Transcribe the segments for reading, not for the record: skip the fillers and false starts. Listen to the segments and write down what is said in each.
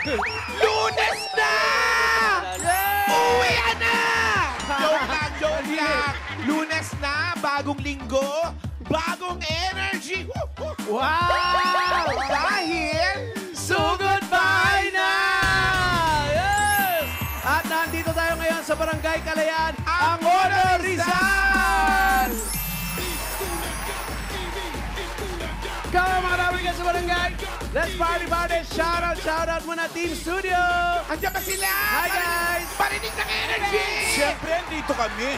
Lunes na! Uwi na! Joke lang. Lunes na, bagong linggo, bagong energy. Wow! Dahil Sugod bahay na! Yes! At nandito tayo ngayon sa Barangay Kalayaan, ang Honor Rizal! Come on, mga Dabarkad sa Barangay! Let's party! Shout out muna Team Studio! andiyan pa sila. Hi, guys! Parinig ng energy. Siyempre, dito kami.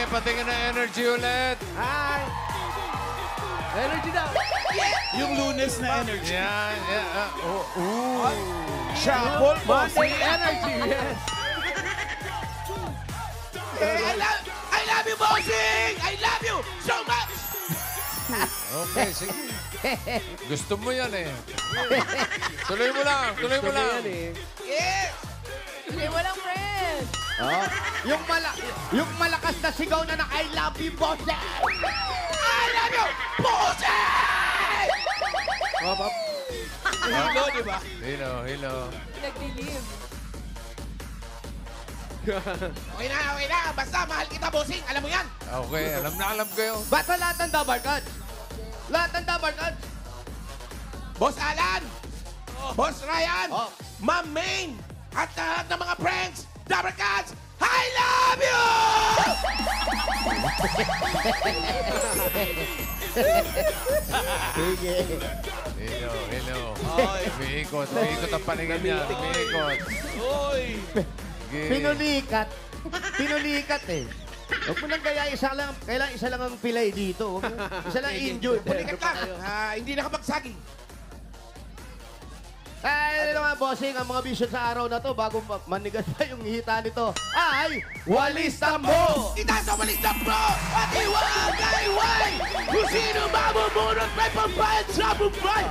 Patingin ng energy ulit. Hi! Energy daw! Yung Lunes na energy. Yan, yan. Shuffle, Monday bossing. energy, yes! I love you, bossing! I love you so much! Okay, sige. Gusto mo yan eh. Tuloy mo lang. Yan eh. Yes! Hindi, walang friend. Oh, yung malakas na sigaw na I love you, boss. I love you, bossing! Hello, di ba? Hello. Nagdilim. Okay na. Basta mahal kita, bossing. Alam mo yan. Okay, alam ko yun. Basta lahat ng Dabarkad. Lahat ng Dabarkad. Boss Alan, Boss Ryan, Oh. Ma'am Maine, at lahat ng mga friends, Dabarkads, I love you! Sige. Hello. Umiikot ang paningin niya. Umiikot. Uy! Sige. Pinulikat eh. Huwag mo lang kaya kailangan isa lang ang pilay dito. Huwag mo, isa lang enjoy. Pulikat lang, hindi nakapagsaging. Ay, mga bossing, ang mga vision sa araw na to, bago manigas pa yung hita nito, ay Walis Tambo! Itaas ang walis na bro at iwagayway! Kung sino mabubunot may pambayad sa Mumbai!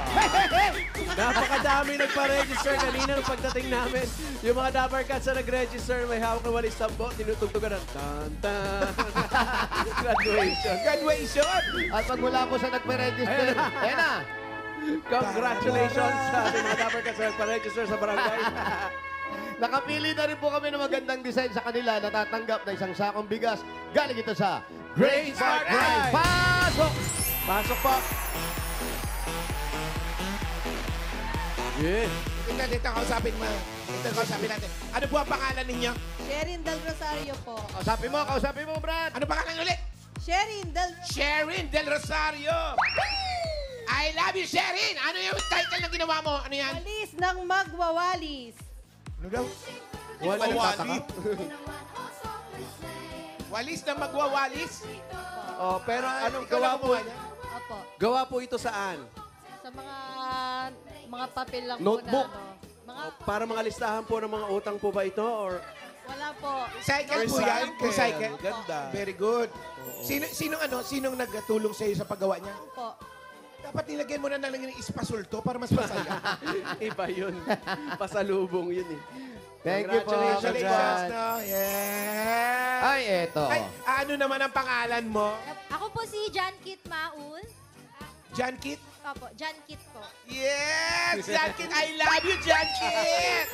Napakadami nagpa-register kanina nung pagdating namin. Yung mga Dabarkads na nag-register, may hawak na walis tambo, tinutugtugan ng tan-tan. Graduation. Graduation! At pag mula po sa nagpa-register, ayan na. Congratulations sa ating mga Dabarkads na nagpa-register sa barangay. Nakapili na rin po kami ng magandang design sa kanila. Natatanggap na isang sakong bigas. Galing ito sa Great Smart Drive. Pasok! Pasok po. Yeah. Dito, kausapin mo. Dito, kausapin natin. Ano po ang pangalan ninyo? Sherin Del Rosario po. Kausapin mo, Brad. Ano pangalan ulit? Sherin Del Sherin Del Rosario! I love you, Sherin! Ano yung title na ginawa mo? Ano yan? Walis ng Magwawalis. Ano daw? Wali. Walis na magwawalis? Oh, pero anong Ikaw gawa lang po? gumawa niya? Opo. Gawa po ito saan? Sa mga papel lang Notebook. po na ano. Mga, Para mga listahan po ng mga utang po ba ito? Or wala po. Cycle po yan? Recycle? Ganda. Very good. Sinong nagtulong sa iyo sa paggawa niya? Po. Dapat nilagyan mo na lang ng ispasulto para mas masaya. iba yun. Pasalubong yun eh. Thank you po. Congratulations, Congrats. no? Yeah. Ay, eto. Ay, ano naman ang pangalan mo? Ako po si John Kit Maul. John Kit? Opo, John Kit po. Yes! John Kit! I love you, John Kit!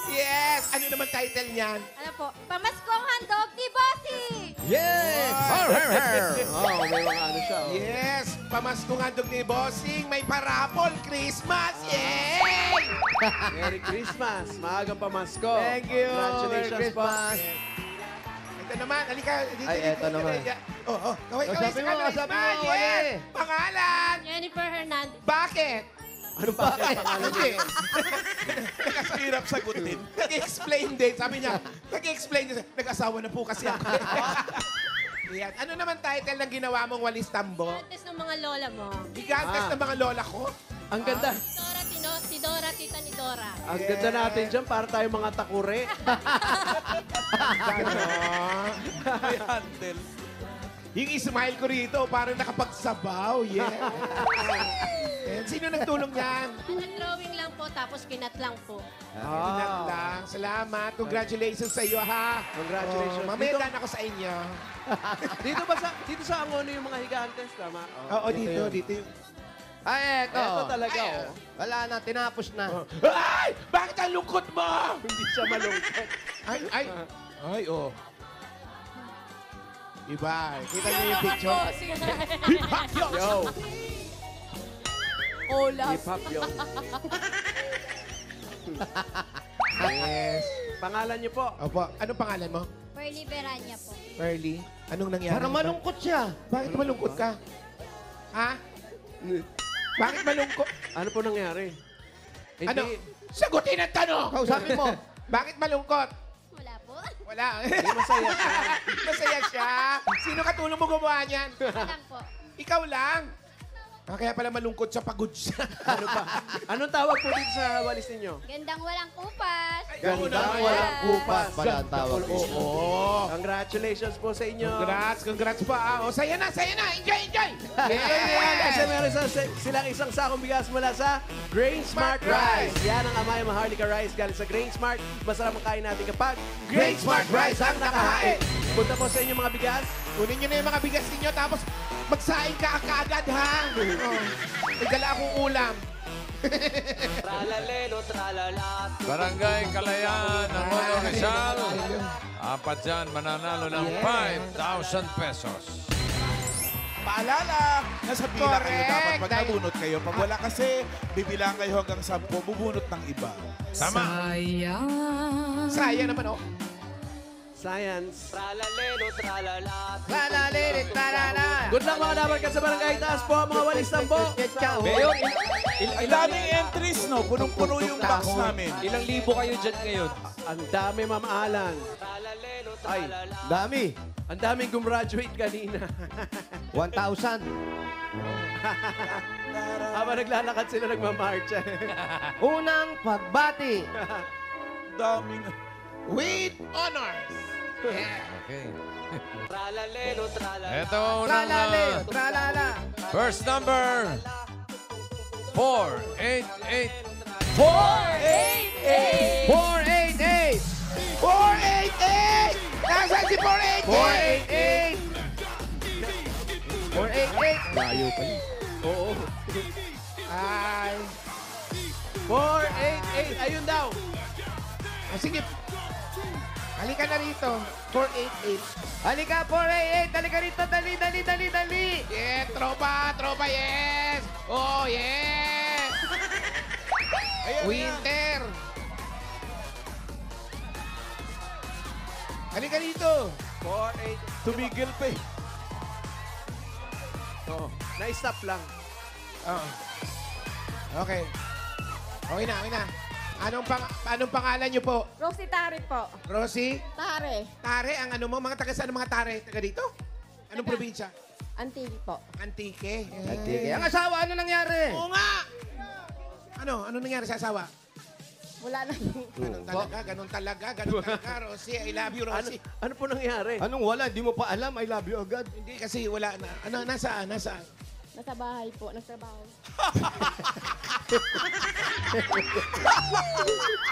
Yes! Ano naman title niyan? Ano po? Pamaskong handog ni Bossy! Yes! Oh, may mga ano siya. Oh. Yes! Pamaskong handog ni Bossing. May parapol. Christmas! Yay! Merry Christmas. Maagang pamasko. Thank you. Congratulations Merry Christmas. Ito naman. Halika. Dito, Ay, dito, eto dito, naman. dito. Oh. Kaway Kausapin sa mo, camera. kausapin mo, Smile. Wally. Yes! Pangalan! Jennifer Hernandez. Bakit? Ano ba ang pangalan Hindi. niya? Hirap sagutin. Nag-explain din. Sabi niya, nag-explain din. Nag-asawa na po kasi ako. Yan. Ano naman title ng ginawa mong walis tambo? Antes ng mga lola mo. Gigantes ng mga lola ko? Ah. Ang ganda. Si Dora, tita ni Dora. Ang ganda natin dyan para tayo mga takure. Ganon. May handle. Yung smile ko rito, parang nakapagsabaw. Yeah. And sino nagtulong niyan? Nag-drawing lang po, tapos kinat lang po. Pinat lang. Salamat. Congratulations sa iyo, ha? Congratulations. Mamaya dan ako sa inyo. Dito sa Angono yung mga higantes, tama? Oo, dito. Ay, eto. Eto talaga, Ay, oh. Wala na, tinapos na. Ay! Bakit ang lungkot mo? Hindi siya malungkot. Ay, oh. Iba. Kita niyo yung picture? Yo, Olaf. hip-hop yo. Yes. Pangalan niyo po? Opo. Anong pangalan mo? Pearly Beranya po. Pearly. Anong nangyari? Para malungkot siya. Bakit malungkot ka? Ha? Bakit malungkot? Ano po nangyari? Hindi. Ano? Sagutin ang tanong! Kausapin mo. Bakit malungkot? Wala po. Wala. Masaya siya. Masaya siya. Sino katulong mo gumawa niyan? Lang po. Ikaw lang. Kaya pala malungkot siya, pagod siya. Ano pa? Anong tawag po dito sa walis ninyo? Gandang walang kupas. Gandang walang kupas pala ang tawag. Oo. Congratulations po sa inyo. Congrats pa. Ah. O, saya na. Enjoy. Yan, kasi meron silang isang sakong bigas mula sa Grain Smart Rice. Yan ang Amaya Maharlika Rice galing sa Grain Smart. Masarap ang kain natin kapag Grain Smart Rice ang nakahain. Punta po sa inyo mga bigas. Kunin nyo na yung mga bigas ninyo, tapos magsaing ka kaagad, ha? Oh. May dala akong ulam. Barangay Kalayaan ng Mono Rizal. Apat dyan, mananalo ng 5,000 pesos. Paalala, nasa pila kayo Correct. dapat pag Dahil- nabunot kayo. Pag wala kasi, bibilang kayo hanggang 10, bubunot ng iba. Tama. Sayang naman, oh. Science. Lalalirit, talala. Good luck mga dapat sa barangay. Taas po mga walis ng bo. Ngayon, Ang daming entries, no? Punong-puno yung box namin. ilang libo kayo dyan ngayon? Ang dami, Ma'am Alan. Ay, Dami. ang daming gumraduate kanina. 1,000. Habang naglalakad sila nagmamarcha. Unang pagbati. Daming... With honors. Yeah. Okay. Ito ang unang Tralalero, tralala. first number. 488. 488. 488! Nasaan si 488? 488. Layo pa yun. Oo. Ay. 488. Ayun daw. O, sige. Halika na rito. 488. Halika, 488. Halika rito. Dali. Yeah, tropa, yes! Oh, yes! Winter! Halika rito! 488. Tumigil pa eh. Oo. Na-stop lang. Oh. Okay. Okay na. Anong pangalan niyo po? Rosie Tari po. Rosie? Tare. Tare, ang ano mo? Mga taga saan ang mga tare? Taga dito? Anong probinsya? Antigui po. Antique. Sige. Ang asawa, ano nangyari? Oo nga! Ano nangyari sa asawa? Wala na. Ganun talaga, Rosie. I love you, Ano, Rosie. ano po nangyari? Anong wala? Di mo pa alam. I love you agad. Hindi kasi wala na. Ano, nasaan? Nasa bahay po. Nagtrabaho.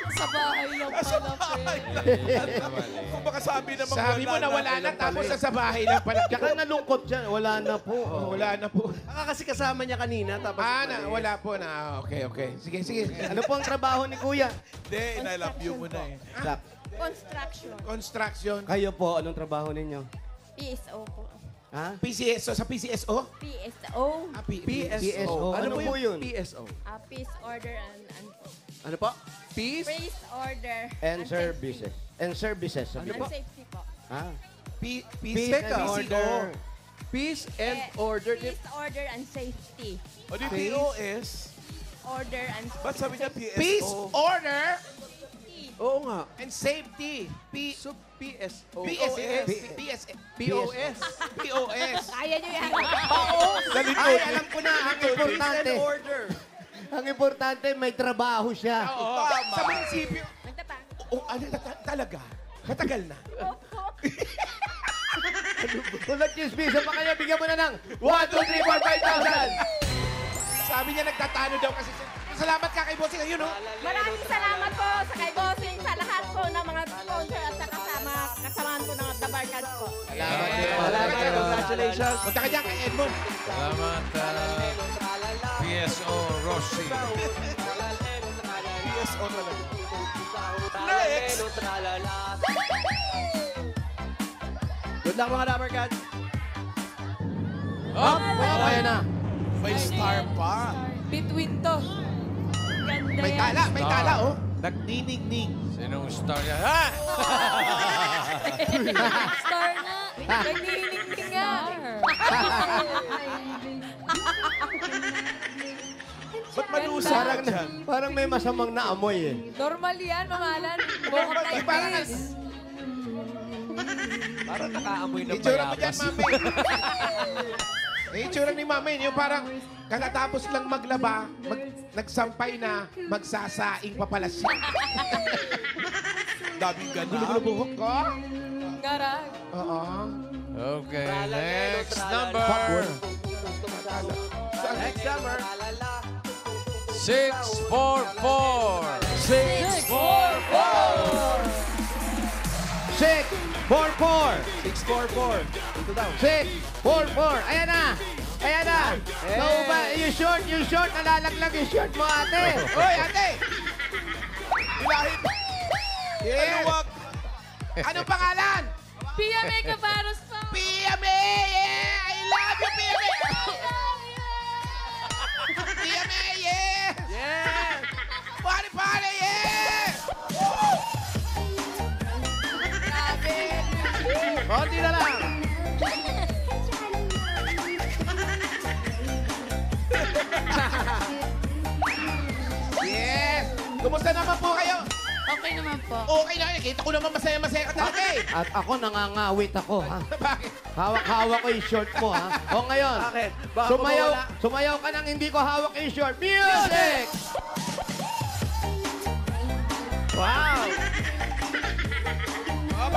Sa bahay lang pala, Kung baka sabi naman Sabi mo na wala na, tapos sa bahay lang pala. Tsaka nalungkot dyan. Wala na po. Wala na po. Kasi kasama niya kanina. Tapos Wala po na. Okay. Sige. Ano po ang trabaho ni Kuya? Hindi, I love you mo na eh. Construction. Construction. Kayo po, anong trabaho ninyo? PSO po. Ha? PCSO. Sa PCSO? PSO. PSO. Ano po yun? PSO? Peace order and Ano po? Peace? Praise order. And services. And services. Sabi And po. safety po. Ah. Peace Teka, PCO. Peace and order. Peace order and safety. O di POS. Order and Ba't sabi niya PSO? Peace, order, Oo nga. and safety. So, PSO. POS. POS. Kaya nyo yan. Ay, alam ko na. Ang Peace importante. and order. Ang importante, may trabaho siya. Oo. Sa munisipyo. Nagtatang. Talaga. Matagal na. Kung nag-chismisa pa kayo, bigyan mo na ng 1, 2, 3, 4, 5,000. Sabi niya nagtatano daw kasi. Salamat ka kay Bossing. Ayun, oh. Maraming salamat po sa kay Bossing, sa lahat po ng mga sponsor at sa kasamahan po ng The Barkads po. Salamat. Congratulations. Punta ka dyan kay Edmond. Salamat. PSO Rossi. PSO talaga. Next! Good luck mga Dapper Cats. Up! Ayan na. May star pa. Between to. Ganda May yan. tala, oh. Nagniningning. Sinong star yan? Ha? Star na. Nagniningning nga. Ba't malusa ka Parang, dyan? parang may masamang naamoy eh. Normal yan, mamalan. Bukod na Eh, parang itis. Parang nakaamoy ng itsura mo dyan, bayabas. mami. Itsura ni mami, yung parang kakatapos lang maglaba, nagsampay na, magsasaing pa pala siya. Daming ganap. Gulo-gulo buhok ko. Garag. Oo. Okay, next number. Next number. 644. 644. 644. Ito daw. 644. Ayan na. Ayan na. Nauba, yung short, nalalaglag yung short mo, ate. Hoy, ate! Ilahit. Yes. Wag. Anong pangalan? Pia Mega Baros pa. Pia May! Yeah! I love you, Pia May! Pia May, yes! Yeah! Pare, yes! Grabe! Konti na lang. Yes! Kumusta naman po kayo? Okay naman po. Okay na, kita ko naman masaya-masaya ka talaga eh. At ako, nangangawit ako, ha? Bakit? Hawak-hawak ko yung short mo, ha? O ngayon, Bakit? Baka sumayaw, mawala. sumayaw ka nang hindi ko hawak yung short. Music! Wow! Hop!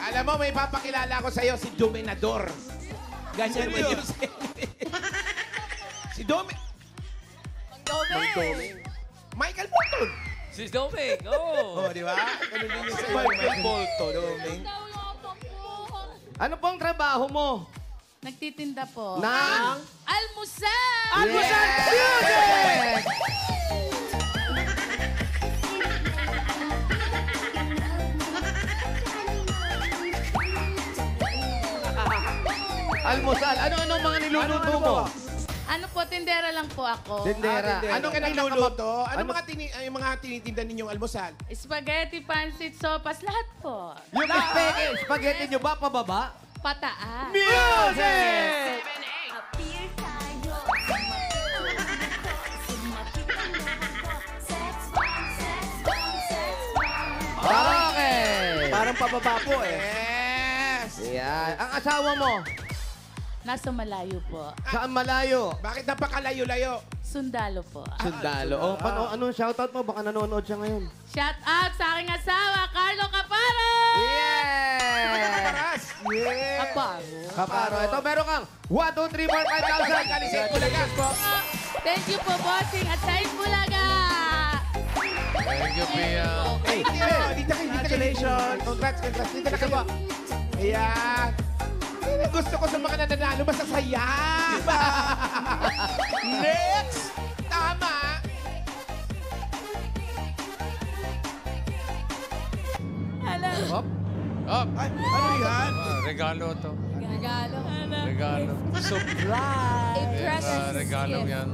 Alam mo, may papakilala ko sa'yo, si Dominador. Ganyan ba yun? Si Michael Bolton. Si Doming, oh. Oh, di ba? Ganun din yung sa'yo. Michael Bolton. Ano pong trabaho mo? Nagtitinda po. Nang? Almusal! Almusal Music! Almusal. Ano-ano mga niluluto mo? Ano po, tindera lang po ako. Tindera. tindera. Anong niluluto? Ano mga tinitinda ninyong almusal? Spaghetti, pancit, sopas, lahat po. Yung spaghetti nyo ba pababa? Pataas. Music! Okay. Parang pababa po eh. Yes! Yan. Ang asawa mo, Nasa malayo po. saan malayo? Bakit napakalayo-layo? Sundalo po. Sundalo. Oh, anong shoutout mo? Baka nanonood siya ngayon. Shout out sa aking asawa, Carlo Caparo! Yeah! Paras! Yeah! Caparo. Kaparo. Ito, meron kang 1, 2, 3, 4, 5,000. Kalisay Bulaga. Thank you po, bossing at Said Bulaga! Thank you, Pia. Ay, dito kayo. Congratulations. Congrats. Dito na kayo. Ayan. Yan ang gusto ko sa mga nananalo. Masasaya. Next. Tama. Hala. Up. Ay, ano yan? Regalo to. Regalo. Regalo. A precious Regalo gift. yan.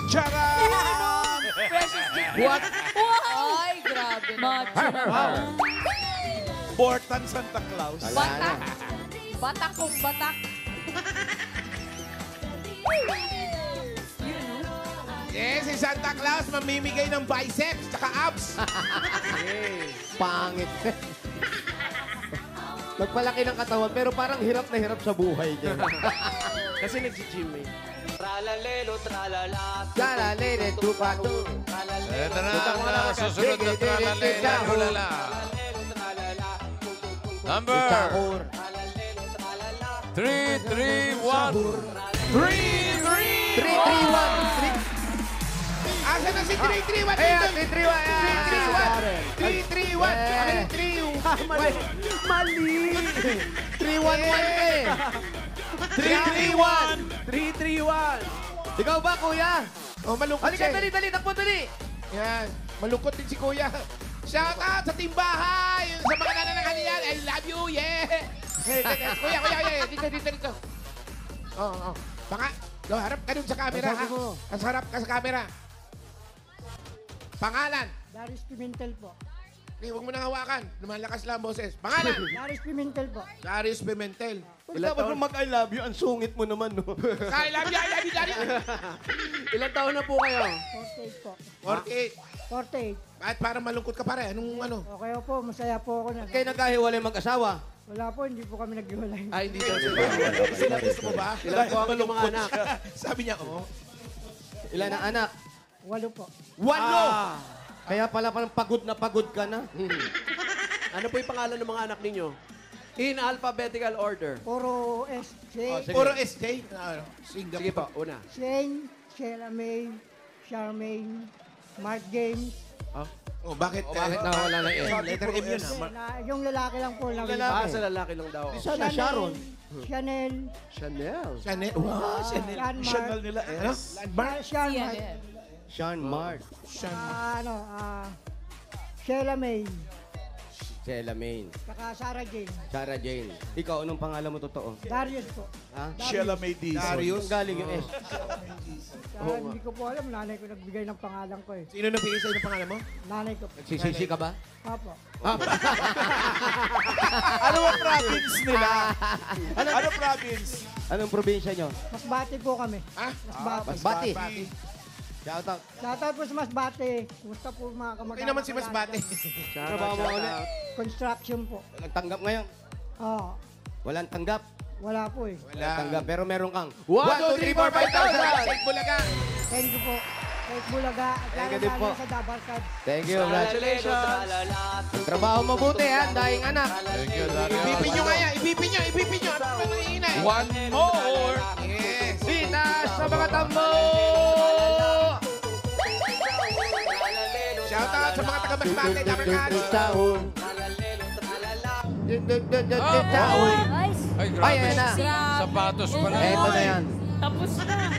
Charan! Precious gift. What? Wow! Ay, grabe naman. Bortan Santa Claus. Batak. Batak kung batak. Yes, si Santa Claus mamimigay ng biceps tsaka abs. Pangit. Nagpalaki ng katawan, pero parang hirap na hirap sa buhay niya. Kasi nag-gym eh. Galalere, tupatu. Ito na ang susunod na tralale. Lala. Number Sahur. 331. 3, 3, 1, 3. Asa na si 331? Ayan, 331! 331! 331! Mali! 311 eh. 331. 331. Ikaw ba, kuya? Oh, malungkot Halika, siya. dali, takbo, dali. Yan. Malungkot din si Kuya. Shout out sa Team Bahay! Sa mga nananangani yan. I love you, yeah! Hey, kuya, dito. Oo. Baka, harap ka dun sa camera, ha? As harap ka sa camera. Pangalan. Darius Pimentel po. Okay, huwag mo nang hawakan. Lumalakas lang ang boses. Pangalan. Darius Pimentel po. Darius Pimentel. Dapat mo mag-I love you. Ang sungit mo naman, no? I love you, Darius. Ilang taon na po kayo? 48 po. 48. 48. At parang malungkot ka pare. Anong ano? Okay po, masaya po ako na. Kayo nagkahiwalay mag-asawa. Wala po, hindi po kami naghiwalay. Ay, hindi daw sila. Sila gusto mo ba? Ilan po ang inyong mga anak? Sabi niya, oo. Ilan ang anak? 8 po. 1. Kaya pala parang pagod na pagod ka na. Ano po yung pangalan ng mga anak ninyo? In alphabetical order. Puro S. Sige. Puro SJ. Singapore. Sige po, una. Shane, Sheila May, Charmaine, Mark James. Oh, bakit? Bakit nawawala ng S? Letter M yun, ha? Yung lalaki lang po. Lalaki. Sa lalaki lang daw. Sana Sharon. Chanel. Chanel. Chanel. Wow, Chanel. Chanel nila Ano? Landmark? Sean Mark. Sean Mark. Sheila May. Sheila Main. Saka Sarah Jane. Sarah Jane. Ikaw, anong pangalan mo totoo? Darius po. Ha? Sheila May Dizon. Darius. Ang galing yung S. Hindi ko po alam, nanay ko nagbigay ng pangalan ko eh. Sino nagbigay sa'yo ng pangalan mo? Nanay ko po. Sisisi ka ba? Apo. Ano ang province nila? Ano province? Anong probinsya nyo? Masbate po kami. Ha? Masbate. Shout out. Shoutout po sa Masbate. Kumusta po mga kamag-anak? Okay naman si Masbate. Trabaho mo ulit. Construction po. Walang tanggap ngayon. Oo. Walang tanggap. Wala po eh. Walang tanggap. Pero meron kang 1, 2, 3, 4, 5,000! Take Bulaga. Thank you po. Kay Bulaga. At Thank you din po. lalo sa Dabarkad. Thank you, congratulations. Trabaho mabuti, ha? Daing anak. Thank you, Dario. Ibipin nyo nga yan. Ibipin nyo. Ano ba nangihinay? One more. Yes. Sitas sa mga tambo! Shout out sa mga taga-Masbate. Dabarkado. Taon. Taon. Ay, Ay, grabe. ayan na. Sapatos pala. Eto na yan. Tapos na.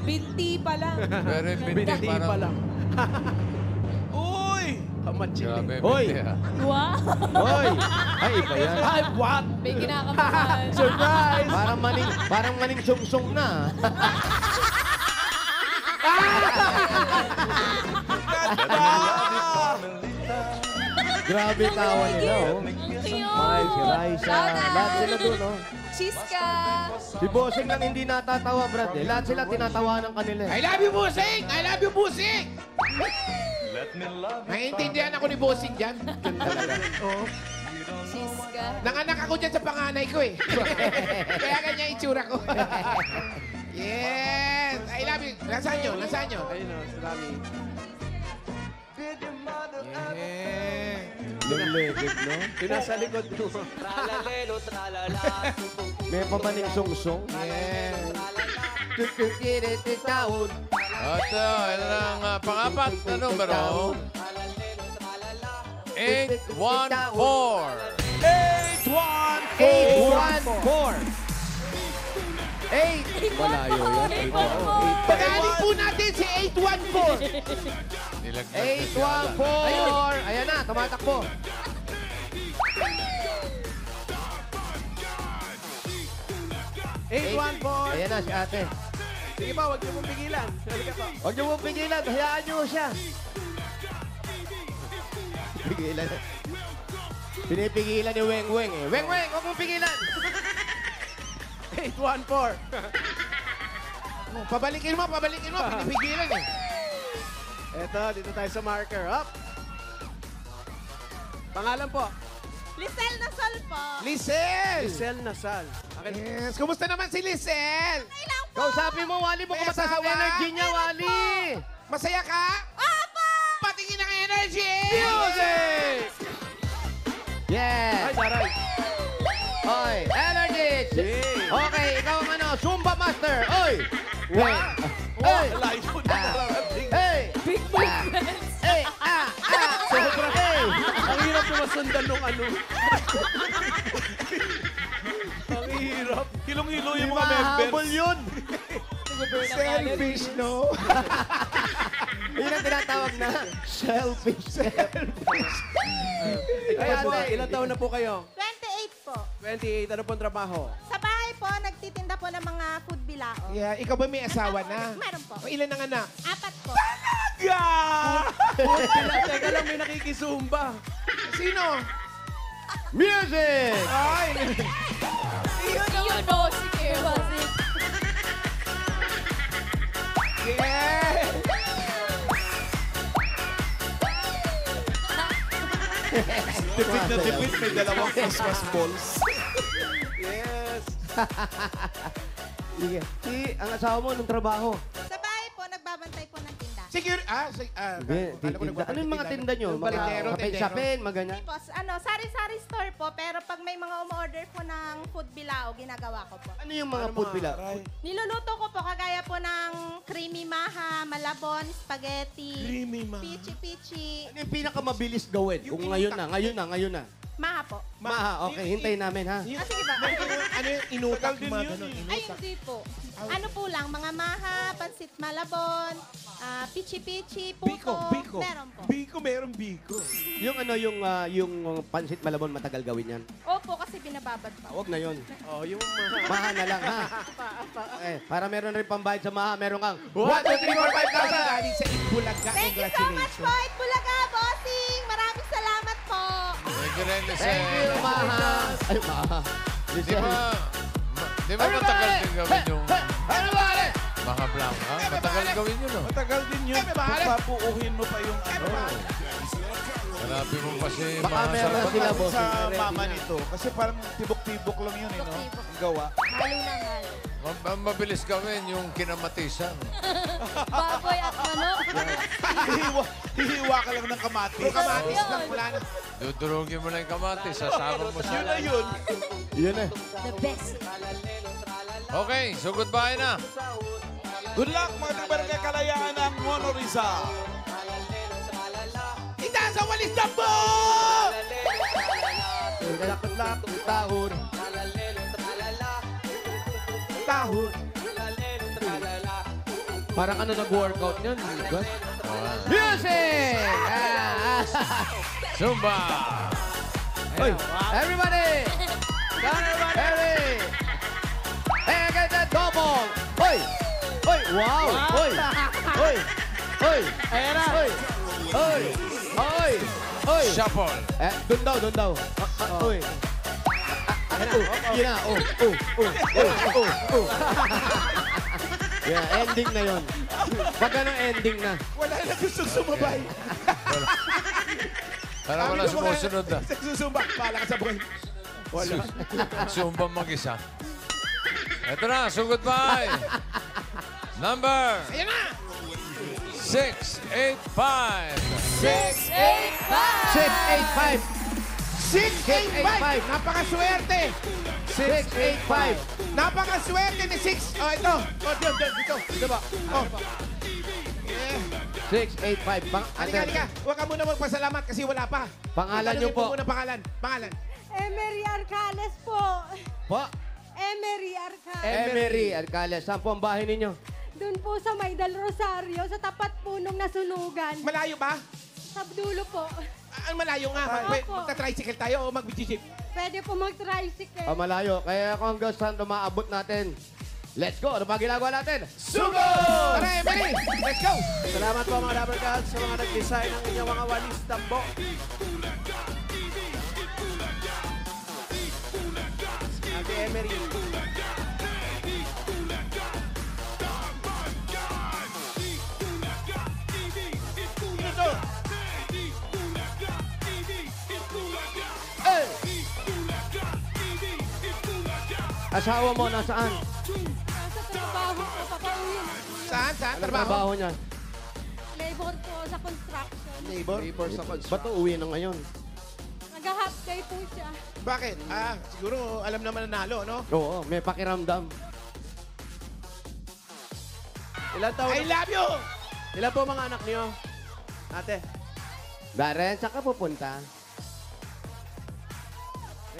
Binti pa lang. Very Binti binti pa parang. lang. Uy! Kamachili. Grabe, Hoy! binti ha. Wow. Hoy! Ay, iba yan. Ay, what? May kinakabahan. Surprise! Parang maning sungsong na. Grabe tawa nila, oh. Mike, si Raisa, lahat sila doon, oh. Chiska. Si Bossing lang hindi natatawa, Brad, eh. Lahat sila tinatawanan kanila, I eh. love you, Busing! I love you, Busing! Naiintindihan ako ni Busing dyan. Oo. Chiska. Nanganak ako dyan sa panganay ko eh. Kaya ganyan itsura ko. Yes! I love you. Nasaan nyo? Nasaan nyo? Ayun o, salami. Yeah. Lumlegit, no? Yung nasa likod mo. May pamaning sungsong. Yeah. Taon. At ito ang pangapat na numero. 814. 814. 8. Malayo yan. 814. Pagaling po natin si 814. Nilagdag na si Alan. 814. Ayan na, tumatakbo. Ayan na si ate. Sige pa, huwag niyo mong pigilan. Halika pa. Huwag niyo mong pigilan. Hayaan niyo siya. Pigilan. Pinipigilan ni Weng Weng eh. Weng Weng, huwag mong pigilan. 814. Pabalikin mo. Pinipigilan eh. Eto, dito tayo sa marker. Up. Pangalan po. Lisel Nasal po. Lisel! Lisel Nasal. Akin. Yes. Kumusta naman si Lisel? Kausapin mo, Wally. Baka May mataas ang asawa? energy niya, Wally. Masaya ka? Opo! Patingin ang energy! Music! Yes. Ay, daray. Oy, energy. Okay, ikaw ang ano, Zumba Master. Oy. Oy. Oy. Layo na narating. sundan nung ano. Ang hirap. Hilong-hilo yung mga members. Mahabol yun. Selfish, no? Yun ang tinatawag na selfish. Kaya ate, ilang taon na po kayo? 28 po. 28. Ano pong trabaho? Sa bahay po, nagtitinda po ng mga food bilao. Yeah, ikaw ba may asawa na? Meron po. O ilan ang anak? 4 po. Teka lang, may nakikisumba. Sino? Music! Ay! Yun po, si Kuya Bossing. Yeah! Tipid na tipid, may dalawang Christmas balls. Yes. Sige. Ang asawa mo, nung trabaho. Sa bahay po, nagbabantay po ng tinda. Secure, Hindi, tinda. Ano yung mga tinda nyo? Mga Tindero, sapin, mga ganyan. Po, sari-sari store po, pero pag may mga umorder po ng food bilao, ginagawa ko po. Ano yung mga food pila? Niluluto ko po kagaya po ng creamy maha, malabon, spaghetti, Creamy maha. pichi-pichi, Ano yung pinakamabilis gawin? Kung ngayon na. maha po. Maha, okay, hintayin namin ha. Ah, sige ba? Ano yung inutak? din Mga yun ganun. Ay, hindi po. Ano po lang, mga maha, pansit malabon, pichi-pichi, puto, meron po. Biko, meron biko. Yung pansit malabon, matagal gawin yan. Opo, kasi binababad pa. Huwag na yun. Oh, yung Maha na lang ha. Para meron rin pambayad sa maha, meron kang 1, 2, 3, 4, 5,000 galing sa Itbulaga. Thank you so much po, Itbulaga, bossing! Maraming salamat po! Thank you rin, Thank Lisel. you, maha. Ay, maha. Di ba matagal din gawin yung Everybody! mga blanca? Matagal gawin yun, oh. Matagal din yun. Kung papuuhin mo pa yung ano. Hanapin mo pa si Baka mga meron sarap. sila, Sa boss. mama nito. Kasi parang tibok-tibok lang yun, no? Ang gawa. Halo ng halo. Ang mabilis gawin yung kinamatisan. Baboy at manok. Hihiwa ka lang ng kamatis. Kamatis lang pula na. Dudurugin mo na yung kamatis, sasama mo Yun sa... na yun. Yun eh. The best. Okay, so goodbye na. Good luck mga tibarangay kalayaan ng Mono Rizal. Itaas ang walis dambo! Lakot-lak, tahon. Tahon. Parang ano nag-workout niyan. Gus? Oh, Music! Zumba! Oy, everybody! Everybody! Hey, get that double! Oy! Oy! Wow! Oy! Oy! Oy! Ayan na! Oy! Oy! Oy! Oy! Shuffle! Doon daw. Oy! Yun na. Yeah, ending na yun. Pag anong ending na. Wala na gusto sumabay. Parang wala sumusunod na. Susumba. Pala ka sa buhay. Wala. Sumba mag-isa. Ito na, so goodbye. Number Ayan na! 685. 685! 685! Napakaswerte! 685! Napakaswerte ni 6. Oh, ito. Oh, dito. Dito ba? Oh. Yeah. 685. Halika. Huwag ka muna magpasalamat kasi wala pa. Pangalan niyo Tanungin po. mo muna pangalan. Emery Arcales po. Po, Emery Arcales. Emery Arcales. Saan po ang bahay ninyo? Doon po sa Maydal Rosario, sa tapat po nung nasunugan. Malayo ba? Sa dulo po. Ang malayo nga. Opo. Magta-tricycle tayo o mag-jeep? Pwede po mag-tricycle. Malayo. Kaya kung hanggang saan maabot natin. Let's go! Ano ba ginagawa natin? Sugo! Tara, Emery! Let's go! Salamat po mga Dabber Cats sa mga nag-design ng inyong mga walis tambo. Ate Emery. Hey! Asawa mo nasaan? Sa trabaho po, papauwi na. Saan? Ano Trabaho? trabaho niya? Labor po sa construction. Neighbor? Ba't uwi na ngayon? Nag-half day po siya. Bakit? Siguro alam naman na nalo, no? Oo, may pakiramdam. Ilan taon? I love you! Ilan po mga anak niyo? Ate. Darren, saan ka pupunta?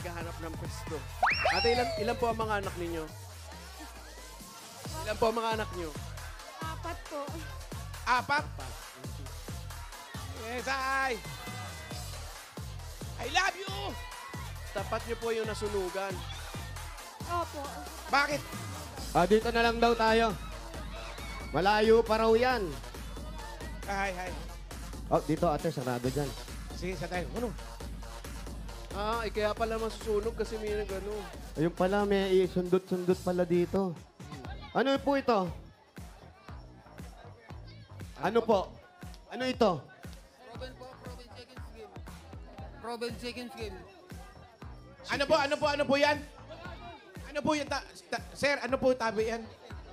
naghahanap ng pwesto. Ate, ilan po ang mga anak ninyo? Ilan po ang mga anak niyo? 4 po. 4. Yes, I love you! Tapat niyo po yung nasunugan. Opo. Bakit? Dito na lang daw tayo. Malayo pa raw yan. Hi. Dito ate, sarado dyan. Sige, sa tayo. Ano? Kaya pala masusunog kasi may nag-ano. Ayun pala, may sundot-sundot pala dito. Ano po ito? Ano po? Ano ito? Proven chicken skin. Ano po yan? Ano po yan? Sir, ano po tabi yan?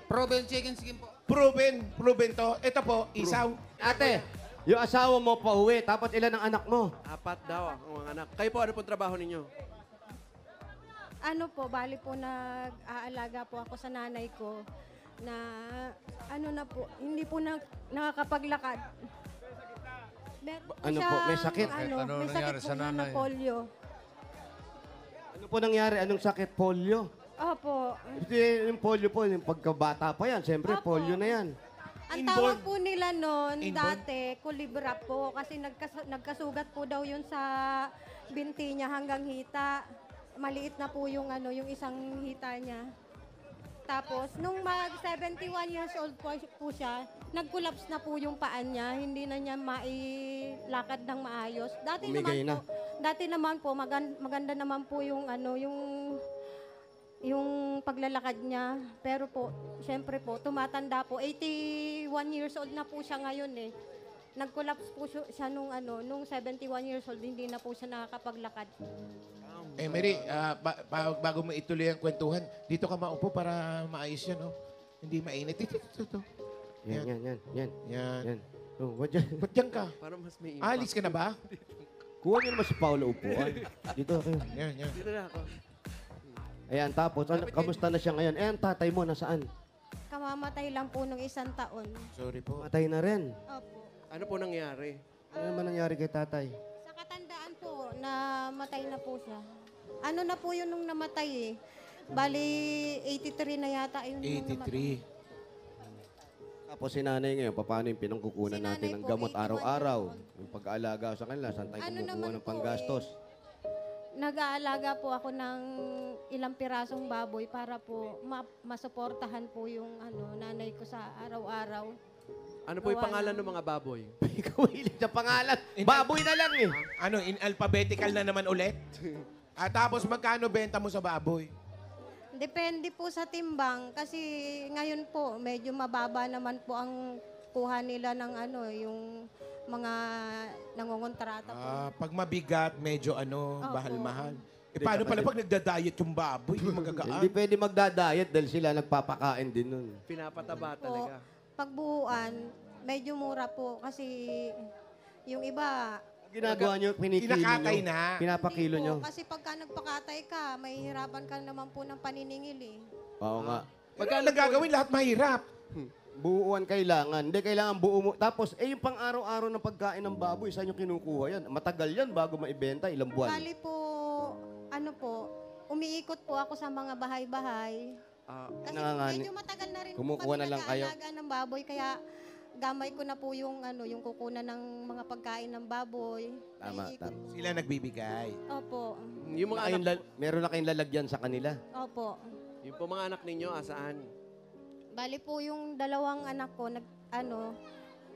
Proven chicken skin po. Proven to. Ito po, isaw. Ate, yung asawa mo pa uwi, tapos ilan ang anak mo? 4 daw ang mga anak. Kayo po, ano po trabaho ninyo? Ano po, bali po nag-aalaga po ako sa nanay ko na ano na po, hindi po nakakapaglakad. Ano po, may sakit? Ano, Ano may sakit nangyari po sa siya na nanay? polio. Ano po nangyari? Anong sakit? Polio? Opo. Yung polio po, yung pagkabata pa yan. Siyempre, Opo. polio na yan. Ang Inborn. tawag po nila noon Inborn? dati, kulibra po, kasi nagkasugat po daw yun sa binti niya hanggang hita. Maliit na po yung yung isang hita niya. Tapos, nung mag 71 years old po siya, nag-collapse na po yung paan niya. Hindi na niya mailakad ng maayos. Umigay na. Dati naman po, maganda naman po yung yung paglalakad niya. Pero po, syempre po, tumatanda po. 81 years old na po siya ngayon eh. Nag-collapse po siya nung 71 years old, hindi na po siya nakakapaglakad. Mary, bago mo ituloy ang kwentuhan, dito ka maupo para maayos yan, oh. Hindi mainit. Ito. Yan. Yan. Oh, what dyan? Ba't dyan ka? Para mas may impact. Alis ka na ba? Kuha niyo naman si Paolo upuan. Dito kayo. Yan. Dito na ako. Ayan, tapos, kamusta na siya ngayon? Ang tatay mo, nasaan? Kamamatay lang po nung 1 taon. Sorry po. Matay na rin. Opo. Ano po nangyari? Ano naman nangyari kay tatay? Sa katandaan po, namatay na po siya. Ano na po yun nung namatay eh. Bali, 83 na yata yun. nung namatay. 83. Tapos si nanay ngayon, paano yung pinangkukunan Si nanay natin ng po, gamot 81 araw-araw? years old. Yung pag-aalaga sa kanila, saan tayo Ano kumukuha naman ng po panggastos? Nag-aalaga po ako ng ilang pirasong baboy para po masuportahan po yung nanay ko sa araw-araw. Ano po yung pangalan ng mga baboy? Ikaw hilig sa pangalan. Baboy na lang eh. In alphabetical na naman ulit? Tapos magkano benta mo sa baboy? Depende po sa timbang kasi ngayon po medyo mababa naman po ang kuha nila ng yung mga nangongontrata po. Pag mabigat, medyo bahal-mahal. Paano pala pag nagda-diet yung baboy? Hindi magagaan. Hindi pwede magda-diet dahil sila nagpapakain din nun. Pinapataba Po, talaga. pagbuuan, medyo mura po kasi yung iba Ginagawa nyo, pinikilo Kinakatay nyo. na. Pinapakilo hindi nyo. po, kasi pagka nagpakatay ka, mahihirapan ka naman po ng paniningil eh. Oo nga. Magkano gagawin? Lahat mahirap. Buuan kailangan. Hindi kailangan buo mo. Tapos, yung pang araw-araw na pagkain ng baboy, saan nyo kinukuha yan? Matagal yan bago maibenta, ilang buwan. Bali po, umiikot po ako sa mga bahay-bahay. Kasi Nangangani. medyo matagal na rin Kumukuha na lang kayo. nag-aalaga ng baboy, kaya gamay ko na po yung kukunan ng mga pagkain ng baboy. Tama, Naiikot. tama. Sila nagbibigay. Opo. Yung mga anak, Meron na kayong lalagyan sa kanila. Opo. yung po mga anak ninyo, asaan? Bali po yung 2 anak ko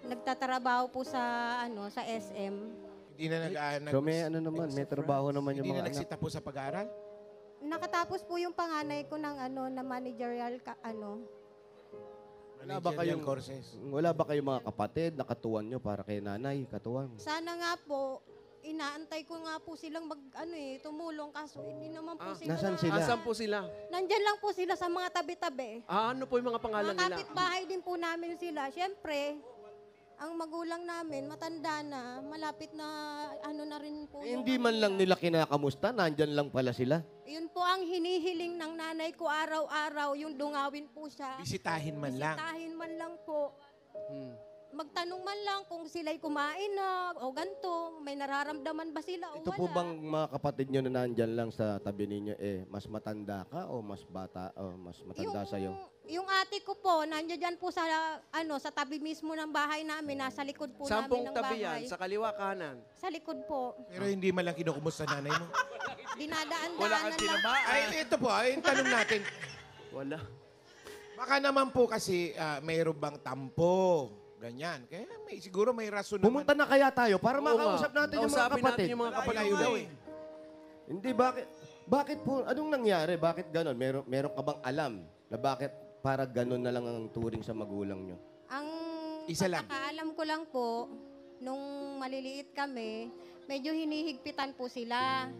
nagtatrabaho po sa SM. Hindi na So may may trabaho naman yung Hindi na mga anak. nagsitapos sa pag-aaral? Nakatapos po yung panganay ko ng na managerial Wala ba kayong courses? Wala ba kayong mga kapatid na katuwan nyo para kay nanay, katuwan? Sana nga po, inaantay ko nga po silang tumulong kaso hindi naman po sila. Nasaan sila? Asan po sila? Nandyan lang po sila sa mga tabi-tabi. Ano po yung mga pangalan Mga nila? kapitbahay din po namin sila. Siyempre, ang magulang namin, matanda na, malapit na na rin po. Hindi man lang nila kinakamusta, nandyan lang pala sila. Yun po ang hinihiling ng nanay ko araw-araw, yung dungawin po siya. Bisitahin man lang. Bisitahin man lang po. magtanong man lang kung sila'y kumain na o ganito, may nararamdaman ba sila o Ito wala. po bang mga kapatid nyo na nandyan lang sa tabi ninyo, mas matanda ka o mas bata o mas matanda sa'yo? Yung ate ko po, nandiyan dyan po sa, sa tabi mismo ng bahay namin, nasa likod po Sampung namin ng tabi bahay. yan, sa kaliwa kanan. Sa likod po. Pero hindi man lang kinukumusta nanay mo. Dinadaan-daanan lang. Ay, ito po, ay, yung tanong natin. Wala. Baka naman po kasi mayroon bang tampo. Ganyan. Kaya siguro may rason naman. Pumunta na kaya tayo para Oo makausap nga. natin yung mga Kausapin kapatid. natin yung mga kapatid Layo daw daw eh. Hindi, bakit po, anong nangyari? Bakit ganon? Meron ka bang alam na bakit para ganon na lang ang turing sa magulang nyo? Ang Isa lang. pagkakaalam ko lang po, nung maliliit kami, medyo hinihigpitan po sila.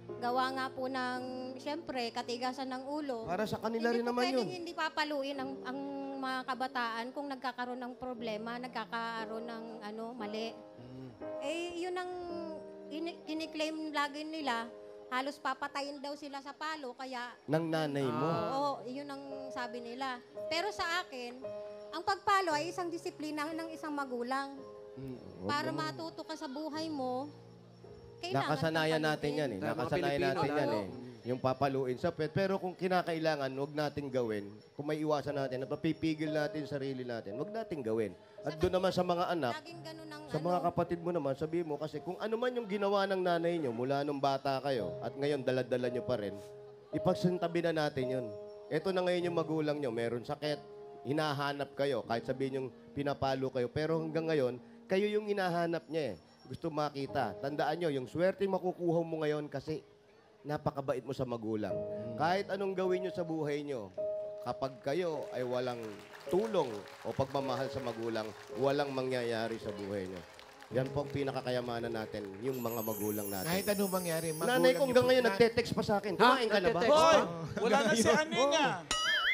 Gawa nga po ng, siyempre, katigasan ng ulo. Para sa kanila rin naman yun. Hindi papaluin ang mga kabataan kung nagkakaroon ng problema, nagkakaroon ng mali. Eh, yun ang kiniklaim lagi nila. Halos papatayin daw sila sa palo, kaya Ng nanay mo. oo, yun ang sabi nila. Pero sa akin, ang pagpalo ay isang disiplina ng isang magulang. Para matuto ka sa buhay mo, kailangan Nakasanayan papaluin. natin yan eh. Mga Nakasanayan Pilipino, natin yan lalo. eh. Yung papaluin sa pet. Pero kung kinakailangan, huwag natin gawin. Kung may iwasan natin, at mapipigil natin sarili natin, huwag natin gawin. At doon naman sa mga anak, Laging ganun ang sa mga kapatid mo naman, sabi mo, kasi kung ano man yung ginawa ng nanay nyo mula nung bata kayo, at ngayon daladala nyo pa rin, ipagsantabi na natin yun. Ito na ngayon yung magulang nyo, meron sakit, hinahanap kayo, kahit sabihin yung pinapalo kayo, pero hanggang ngayon, kayo yung hinahanap niya eh. Gusto makita. Tandaan nyo, yung swerte makukuha mo ngayon kasi napakabait mo sa magulang. Kahit anong gawin nyo sa buhay nyo, kapag kayo ay walang tulong o pagmamahal sa magulang, walang mangyayari sa buhay nyo. Yan po ang pinakakayamanan natin, yung mga magulang natin. Kahit anong mangyari, Nanay ko hanggang ngayon nagte-text pa sa akin. Kumain ka na ba? Nagte-text pa? Wala na si Anina.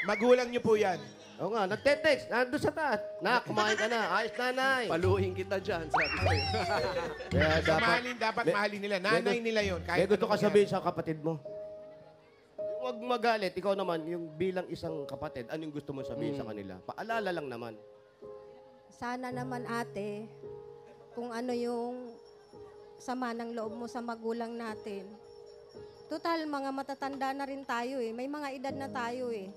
Magulang niyo po yan. Oo nga, nagte-text. Nandun sa taas. Kumain ka na. Ayos, nanay. Paluhin kita dyan, sabi ko. Kaya Dapat mahalin nila. Nanay nila yun. May Kahit gusto ka anong sabihin sa kapatid mo. Huwag magalit. Ikaw naman, yung bilang isang kapatid, anong gusto mo sabihin sa kanila? Paalala lang naman. Sana naman ate, kung ano yung sama ng loob mo sa magulang natin. Total, mga matatanda na rin tayo eh. May mga edad na tayo eh.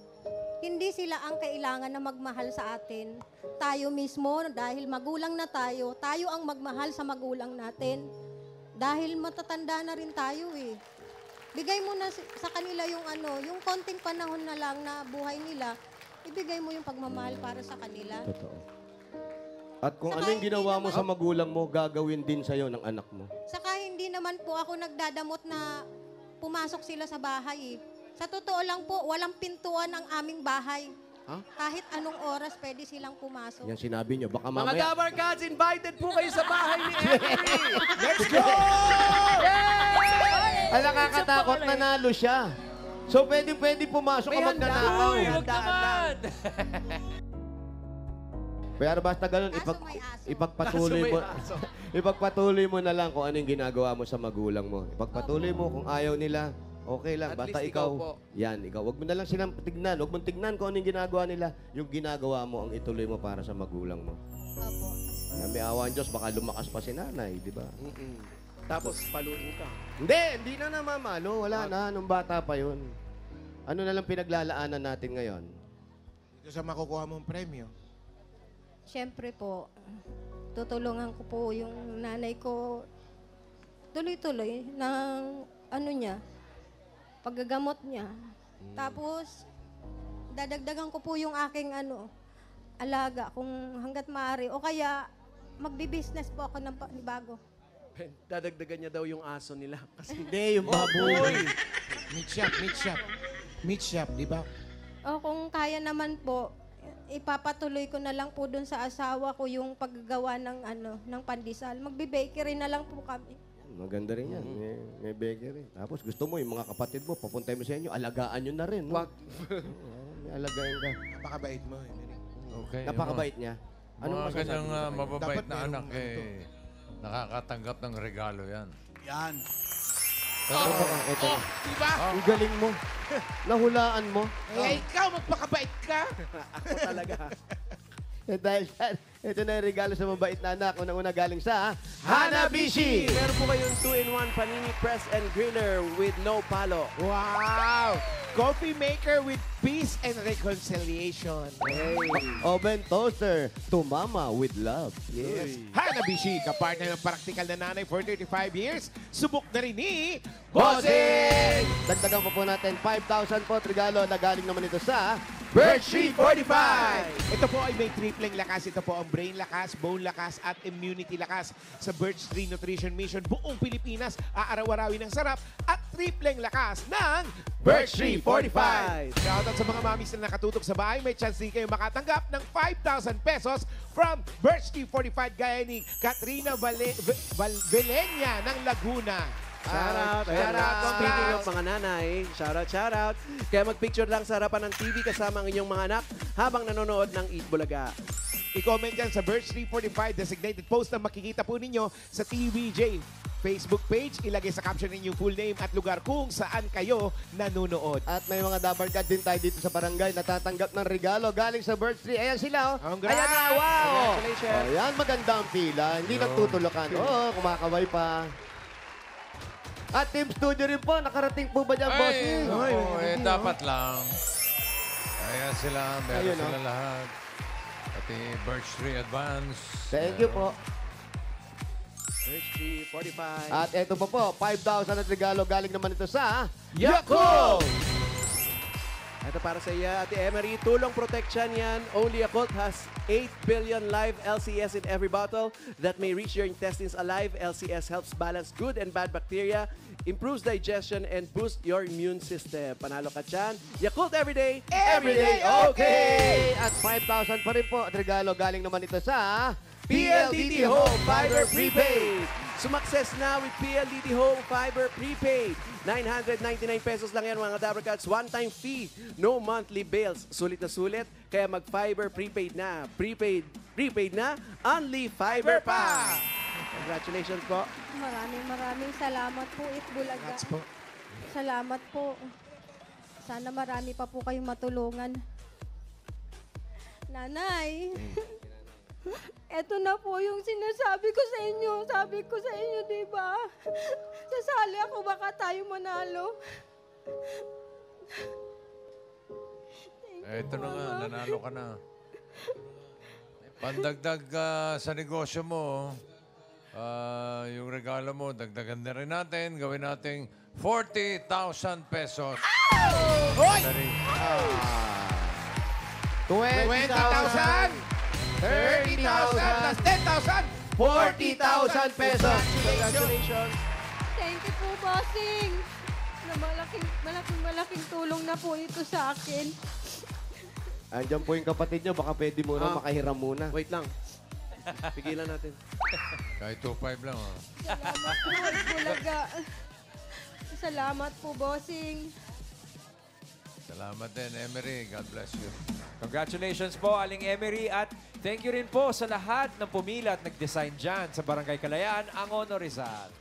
Hindi sila ang kailangan na magmahal sa atin. Tayo mismo, dahil magulang na tayo ang magmahal sa magulang natin. Dahil matatanda na rin tayo eh. Bigay mo na sa kanila yung yung konting panahon na lang na buhay nila, ibigay mo yung pagmamahal para sa kanila. Totoo. At kung Saka ano yung ginawa hindi mo sa magulang mo, gagawin din sa'yo ng anak mo. Saka hindi naman po ako nagdadamot na pumasok sila sa bahay eh. Sa totoo lang po, walang pintuan ang aming bahay. Ha? Kahit anong oras pwede silang pumasok. Yan sinabi nyo. Baka Mga mamaya... Dabar Cats, invited po kayo sa bahay ni Emery. Let's go! Ay, nakakatakot, nanalo siya. So, pwede pumasok ka magnanakaw. Uy, huwag naman! Pero basta ganun, Kaso may aso. ipagpatuloy Kaso mo. may aso. Ipagpatuloy mo na lang kung ano yung ginagawa mo sa magulang mo. Ipagpatuloy mo kung ayaw nila. Okay lang, At basta least ikaw. ikaw po. Yan, ikaw. Huwag mo na lang silang tignan. Huwag mong tignan kung ano yung ginagawa nila. Yung ginagawa mo, ang ituloy mo para sa magulang mo. Opo. Yan, may awa ang Diyos, baka lumakas pa si nanay, di ba? Tapos paluhin ka. Hindi na namamalo. Wala na, nung bata pa yun. Ano na lang pinaglalaanan natin ngayon? Ito sa makukuha mong premyo. Siyempre po, tutulungan ko po yung nanay ko tuloy-tuloy ng paggagamot niya. Tapos, dadagdagan ko po yung aking alaga kung hanggat maaari. O kaya, magbi-business po ako ng panibago. Dadagdagan niya daw yung aso nila. Kasi Hindi, yung baboy. Meat shop, di ba? O kung kaya naman po, ipapatuloy ko na lang po dun sa asawa ko yung paggagawa ng pandesal. Magbe-bakery na lang po kami. Maganda rin yan. May bakery. Tapos gusto mo, yung mga kapatid mo, papuntay mo sa inyo, alagaan nyo na rin. No? Wag. May alagain ka. Napakabait mo. Emery. Okay. Napakabait niya. Anong Mga masasabi ganyang mo sa kanya? mababait Dapat na merong anak nakakatanggap ng regalo yan. Yan. Ito. Diba? Ang galing mo. Nahulaan mo. Eh, ikaw, magpakabait ka. ako talaga. Dahil Ito na yung regalo sa mabait na anak. Unang-una galing sa Hanabishi. Meron po kayong 2-in-1 Panini Press and Griller with no palo. Wow! Coffee maker with peace and reconciliation. Oven toaster. Tumama with love. Yes. Hanabishi, kapartner ng praktikal na nanay for 35 years. Subok na rin ni Bossing! Dagdagan pa po natin 5,000 po at regalo na galing naman ito sa Birch Tree 45! Ito po ay may tripleng lakas. Ito po ang brain lakas, bone lakas, at immunity lakas. Sa Birch Tree Nutrition Mission, buong Pilipinas, aaraw-arawin ng sarap at tripleng lakas ng Birch Tree 45! Shoutout sa mga mamis na nakatutok sa bahay. May chance din kayo makatanggap ng 5,000 pesos from Birch Tree 45 gaya ni Katrina Velenia ng Laguna. Shoutout. Shout out, Speaking of congrats. mga nanay, shoutout. Kaya mag-picture lang sa harapan ng TV kasama ang inyong mga anak habang nanonood ng Eat Bulaga. I-comment dyan sa Birch Tree 45 designated post na makikita po ninyo sa TVJ Facebook page. Ilagay sa caption ninyo full name at lugar kung saan kayo nanonood. At may mga Dabar God din tayo dito sa barangay natatanggap ng regalo galing sa Birch Tree. Ayan sila, oh. Congrats! Ayan na, wow! Congratulations. Oh, yan, magandang pila. Hindi nagtutulokan. Oo, kumakaway pa. At Team Studio rin po, nakarating po ba dyan, bossing? Dapat lang. Ayan sila, meron Ayun, sila lahat. Pati Birch Tree Advance. Thank you po. Birch Tree 45. At eto pa po, 5,000 at regalo galing naman ito sa Yakult! Ito para sa iya, Ate Emery, tulong protection yan. Only Yakult has 8 billion live LCS in every bottle that may reach your intestines alive. LCS helps balance good and bad bacteria, improves digestion, and boosts your immune system. Panalo ka dyan. Yakult everyday, Everyday Okay! At 5,000 pa rin po at regalo galing naman ito sa PLDT Home Fiber Prepaid. Sumakses na with PLDT Home Fiber Prepaid. 999 pesos lang yan mga Dabber Cats. One-time fee. No monthly bills. Sulit na sulit. Kaya mag-Fiber Prepaid na. Prepaid na. Only Fiber pa. Congratulations po. Maraming salamat po, Itbulaga. Congrats po. Salamat po. Sana marami pa po kayong matulungan. Nanay, eto na po yung sinasabi ko sa inyo. Sabi ko sa inyo, di ba? Sasali ako, baka tayo manalo. Ito na nga, nanalo ka na. Pandagdag sa negosyo mo, yung regalo mo, dagdagan na rin natin. Gawin nating 40,000 pesos. Hoy! 20,000! 30,000 plus 10,000! 40,000 pesos! Congratulations. Thank you po, bossing. Na malaking tulong na po ito sa akin. Andiyan po yung kapatid nyo, baka pwede muna makahiram muna. Wait lang. Pigilan natin. Kahit 2.5 lang. Salamat po, Itbulaga. Salamat po, bossing. Salamat din, Emery. God bless you. Congratulations po, Aling Emery. At thank you rin po sa lahat ng pumila at nag-design dyan sa Barangay Kalayaan, ang Honor Rizal.